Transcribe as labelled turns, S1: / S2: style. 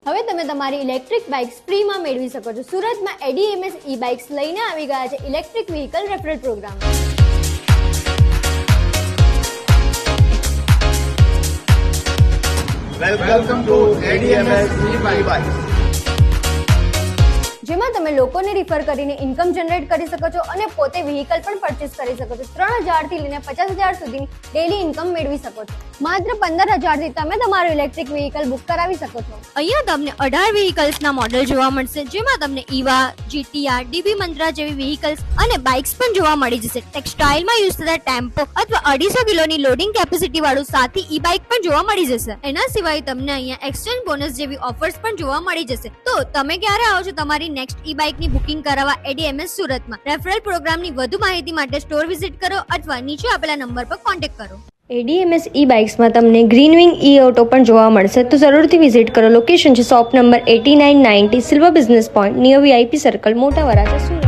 S1: હવે તમે તમારી ઇલેક્ટ્રિક બાઇક્સ ફ્રીમાં મેળવી શકો છો. સુરતમાં ADMS e-બાઇક્સ લઈને આવી ગયા છે electric vehicle referral program.
S2: Welcome to ADMS e-bikes.
S1: જેમાં તમે લોકોને રિફર કરીને ઇન્કમ જનરેટ કરી શકો છો અને પોતે વ્હીકલ પણ પરચેસ કરી શકો છો. 3,000 થી લઈને 50,000 સુધીની ડેલી ઇન્કમ મેળવી શકો છો. માત્ર 15,000 થી તમે તમારું ઇલેક્ટ્રિક વ્હીકલ બુક કરાવી શકો છો.
S3: અહીંયા તમને 18 વ્હીકલ્સના મોડેલ જોવા મળશે, જેમાં તમને ઈવા, GTR, DB મંત્રા જેવી વ્હીકલ્સ અને બાઇક્સ પણ જોવા મળી જશે. ટેક્સટાઇલમાં યુઝ થતા ટેમ્પો અથવા 250 કિલોની લોડિંગ કેપેસિટી વાળું સાથી ઈ બાઇક પણ જોવા મળી જશે. એના સિવાય તમને અહીંયા એક્સચેન્જ બોનસ જેવી ઓફર્સ પણ જોવા મળી જશે. તો તમે ક્યારે આવો છો તમારી નેક્સ્ટ ઈ બાઇક ની બુકિંગ કરાવવા ADMS સુરતમાં? રેફરલ પ્રોગ્રામની વધુ માહિતી માટે સ્ટોર વિઝિટ કરો અથવા નીચે આપેલા નંબર પર કોન્ટેક્ટ કરો.
S1: ADMS e-બાઇક્સમાં તમને ગ્રીન વિંગ e-ઓટો પણ જોવા મળશે, તો જરૂરથી વિઝિટ કરો. લોકેશન છે shop number 8990 silver business point near VIP circle, મોટા વરાછા, સુરત.